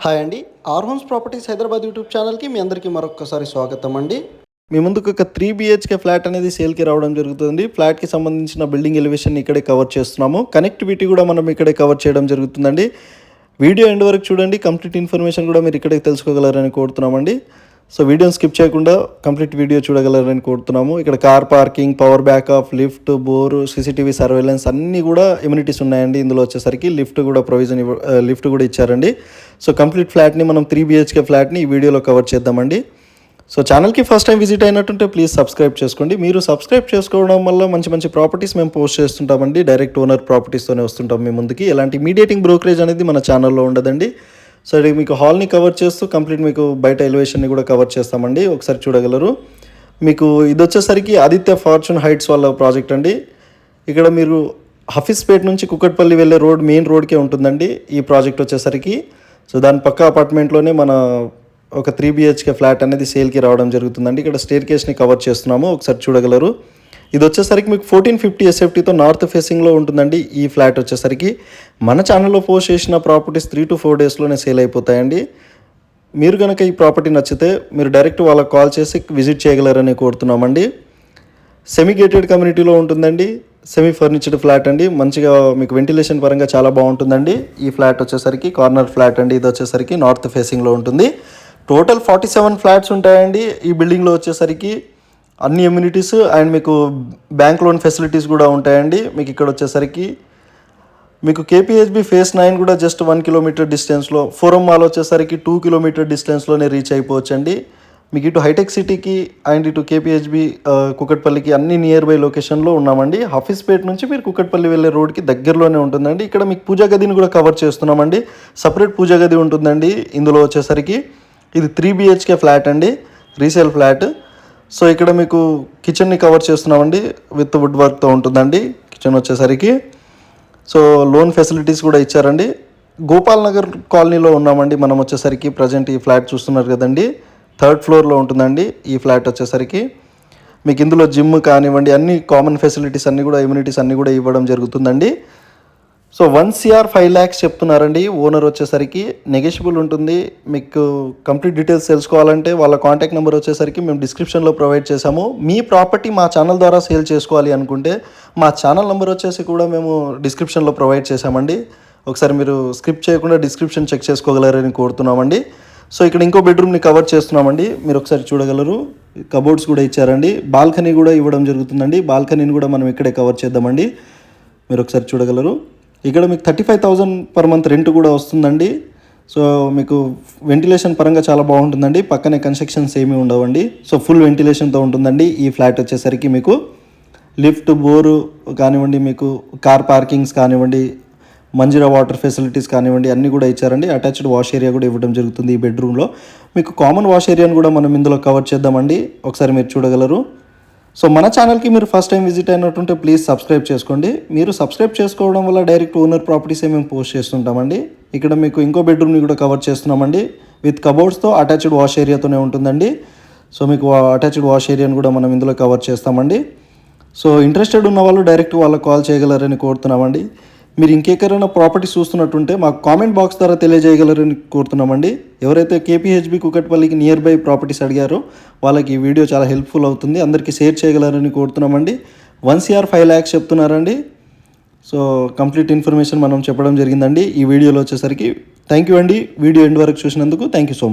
Hi అండి. R Homes Properties Hyderabad YouTube ఛానల్కి మీ అందరికీ మరొకసారి స్వాగతం అండి. మీ ముందుకు ఒక 3 BHK ఫ్లాట్ అనేది సేల్కి రావడం జరుగుతుంది. ఫ్లాట్కి సంబంధించిన బిల్డింగ్ ఎలివేషన్ ఇక్కడే కవర్ చేస్తున్నాము. కనెక్టివిటీ కూడా మనం ఇక్కడే కవర్ చేయడం జరుగుతుందండి. వీడియో ఎండ్ వరకు చూడండి. కంప్లీట్ ఇన్ఫర్మేషన్ కూడా మీరు ఇక్కడే తెలుసుకోగలరని కోరుతున్నామండి. సో వీడియోని స్కిప్ చేయకుండా కంప్లీట్ వీడియో చూడగలరని కోరుతున్నాము. ఇక్కడ car parking, power backup, lift, bore, CCTV surveillance అన్నీ కూడా ఎమ్యూనిటీస్ ఉన్నాయండి. ఇందులో వచ్చేసరికి లిఫ్ట్ కూడా లిఫ్ట్ కూడా ఇచ్చారండి. సో కంప్లీట్ ఫ్లాట్ని మనం 3 BHK ఫ్లాట్ని ఈ వీడియోలో కవర్ చేద్దామండి. సో ఛానల్కి ఫస్ట్ టైం విజిట్ అయినట్టుంటే ప్లీజ్ సబ్స్క్రైబ్ చేసుకోండి. మీరు సబ్స్క్రైబ్ చేసుకోవడం వల్ల మంచి మంచి ప్రాపర్టీస్ మేము పోస్ట్ చేస్తుంటామండి. డైరెక్ట్ ఓనర్ ప్రాపర్టీస్తోనే వస్తుంటాం మీ ముందుకి. ఎలాంటి మీడియేటింగ్ బ్రోకరేజ్ అనేది మన ఛానల్లో ఉండదండి. సో ఇది మీకు హాల్ని కవర్ చేస్తూ కంప్లీట్ మీకు బయట ఎలివేషన్ని కూడా కవర్ చేస్తామండి. ఒకసారి చూడగలరు. మీకు ఇది వచ్చేసరికి ఆదిత్య ఫార్చ్యూన్ హైట్స్ వాళ్ళ ప్రాజెక్ట్ అండి. ఇక్కడ మీరు హఫీస్పేట్ నుంచి కుక్కట్పల్లి వెళ్ళే రోడ్ మెయిన్ రోడ్కే ఉంటుందండి ఈ ప్రాజెక్ట్ వచ్చేసరికి. సో దాని పక్క అపార్ట్మెంట్లోనే మన ఒక 3 BHK ఫ్లాట్ అనేది సేల్కి రావడం జరుగుతుందండి. ఇక్కడ స్టేర్ కేస్ని కవర్ చేస్తున్నాము. ఒకసారి చూడగలరు. ఇది వచ్చేసరికి మీకు 1450 SFTతో నార్త్ ఫేసింగ్లో ఉంటుందండి. ఈ ఫ్లాట్ వచ్చేసరికి మన ఛానల్లో పోస్ట్ చేసిన ప్రాపర్టీస్ 3 to 4 డేస్లోనే సేల్ అయిపోతాయండి. మీరు కనుక ఈ ప్రాపర్టీ నచ్చితే మీరు డైరెక్ట్ వాళ్ళకి కాల్ చేసి విజిట్ చేయగలరని కోరుతున్నామండి. సెమీ గేటెడ్ కమ్యూనిటీలో ఉంటుందండి. సెమీ ఫర్నిచర్డ్ ఫ్లాట్ అండి. మంచిగా మీకు వెంటిలేషన్ పరంగా చాలా బాగుంటుందండి. ఈ ఫ్లాట్ వచ్చేసరికి కార్నర్ ఫ్లాట్ అండి. ఇది వచ్చేసరికి నార్త్ ఫేసింగ్లో ఉంటుంది. టోటల్ 47 ఫ్లాట్స్ ఉంటాయండి ఈ బిల్డింగ్లో వచ్చేసరికి. అన్ని ఎమ్యూనిటీస్ అండ్ మీకు బ్యాంక్ లోన్ ఫెసిలిటీస్ కూడా ఉంటాయండి. మీకు ఇక్కడ వచ్చేసరికి మీకు KPHB phase 9 కూడా జస్ట్ 1 kilometer డిస్టెన్స్లో, ఫోరం మాల్ వచ్చేసరికి 2 kilometer డిస్టెన్స్లోనే రీచ్ అయిపోవచ్చండి. మీకు ఇటు హైటెక్ సిటీకి అండ్ ఇటు KPHB కుకట్పల్లికి అన్ని నియర్ బై లొకేషన్లో ఉన్నామండి. హఫీస్పేట్ నుంచి మీరు కుకట్పల్లి వెళ్ళే రోడ్కి దగ్గరలోనే ఉంటుందండి. ఇక్కడ మీకు పూజా గదిని కూడా కవర్ చేస్తున్నామండి. సపరేట్ పూజా గది ఉంటుందండి. ఇందులో వచ్చేసరికి ఇది 3 BHK ఫ్లాట్ అండి, రీసేల్ ఫ్లాట్. సో ఇక్కడ మీకు కిచెన్ని కవర్ చేస్తున్నామండి. విత్ వుడ్ వర్క్తో ఉంటుందండి కిచెన్ వచ్చేసరికి. సో లోన్ ఫెసిలిటీస్ కూడా ఇచ్చారండి. గోపాల్ నగర్ కాలనీలో ఉన్నామండి మనం వచ్చేసరికి. ప్రజెంట్ ఈ ఫ్లాట్ చూస్తున్నారు కదండి, 3rd ఫ్లోర్లో ఉంటుందండి ఈ ఫ్లాట్ వచ్చేసరికి. మీకు ఇందులో జిమ్ కానివ్వండి అన్ని కామన్ ఫెసిలిటీస్ అన్నీ కూడా ఎమ్యూనిటీస్ అన్నీ కూడా ఇవ్వడం జరుగుతుందండి. సో 1 CR 5 lakhs చెప్తున్నారండి ఓనర్ వచ్చేసరికి. నెగోషియబుల్ ఉంటుంది. మీకు కంప్లీట్ డీటెయిల్స్ తెలుసుకోవాలంటే వాళ్ళ కాంటాక్ట్ నెంబర్ వచ్చేసరికి మేము డిస్క్రిప్షన్లో ప్రొవైడ్ చేశాము. మీ ప్రాపర్టీ మా ఛానల్ ద్వారా సేల్ చేసుకోవాలి అనుకుంటే మా ఛానల్ నెంబర్ వచ్చేసి కూడా మేము డిస్క్రిప్షన్లో ప్రొవైడ్ చేశామండి. ఒకసారి మీరు స్క్రిప్ట్ చేయకుండా డిస్క్రిప్షన్ చెక్ చేసుకోగలరని కోరుతున్నామండి. సో ఇక్కడ ఇంకో బెడ్రూమ్ని కవర్ చేస్తున్నామండి. మీరు ఒకసారి చూడగలరు. కబోర్డ్స్ కూడా ఇచ్చారండి. బాల్కనీ కూడా ఇవ్వడం జరుగుతుందండి. బాల్కనీని కూడా మనం ఇక్కడే కవర్ చేద్దామండి. మీరు ఒకసారి చూడగలరు. ఇక్కడ మీకు 35,000 per month రెంట్ కూడా వస్తుందండి. సో మీకు వెంటిలేషన్ పరంగా చాలా బాగుంటుందండి. పక్కనే కన్స్ట్రక్షన్స్ ఏమీ ఉండవండి. సో ఫుల్ వెంటిలేషన్తో ఉంటుందండి ఈ ఫ్లాట్ వచ్చేసరికి. మీకు లిఫ్ట్, బోరు కానివ్వండి, మీకు కార్ పార్కింగ్స్ కానివ్వండి, మంజీరా వాటర్ ఫెసిలిటీస్ కానివ్వండి అన్నీ కూడా ఇచ్చారండి. అటాచ్డ్ వాష్ ఏరియా కూడా ఇవ్వడం జరుగుతుంది ఈ బెడ్రూమ్లో. మీకు కామన్ వాష్ ఏరియాని కూడా మనం ఇందులో కవర్ చేద్దామండి. ఒకసారి మీరు చూడగలరు. సో మన ఛానల్కి మీరు ఫస్ట్ టైం విజిట్ అయినట్టుంటే ప్లీజ్ సబ్స్క్రైబ్ చేసుకోండి. మీరు సబ్స్క్రైబ్ చేసుకోవడం వల్ల డైరెక్ట్ ఓనర్ ప్రాపర్టీసే మేము పోస్ట్ చేస్తుంటామండి. ఇక్కడ మీకు ఇంకో బెడ్రూమ్ని కూడా కవర్ చేస్తున్నామండి. విత్ కబోర్డ్స్తో అటాచ్డ్ వాష్ ఏరియాతోనే ఉంటుందండి. సో మీకు అటాచ్డ్ వాష్ ఏరియాని కూడా మనం ఇందులో కవర్ చేస్తామండి. సో ఇంట్రెస్టెడ్ ఉన్న వాళ్ళు డైరెక్ట్ వాళ్ళకి కాల్ చేయగలరని కోరుతున్నామండి. మీరు ఇంకెక్కడైనా ప్రాపర్టీ చూస్తున్నట్టుంటే మాకు కామెంట్ బాక్స్ ద్వారా తెలియజేయగలరని కోరుతున్నామండి. ఎవరైతే KPHB కుకట్పల్లికి నియర్ బై ప్రాపర్టీస్ అడిగారో వాళ్ళకి ఈ వీడియో చాలా హెల్ప్ఫుల్ అవుతుంది. అందరికీ షేర్ చేయగలరని కోరుతున్నామండి. 1 CR 5 lakhs చెప్తున్నారండి. సో కంప్లీట్ ఇన్ఫర్మేషన్ మనం చెప్పడం జరిగిందండి ఈ వీడియోలో వచ్చేసరికి. థ్యాంక్ యూ అండి వీడియో ఎండ్ వరకు చూసినందుకు. Thank you so much.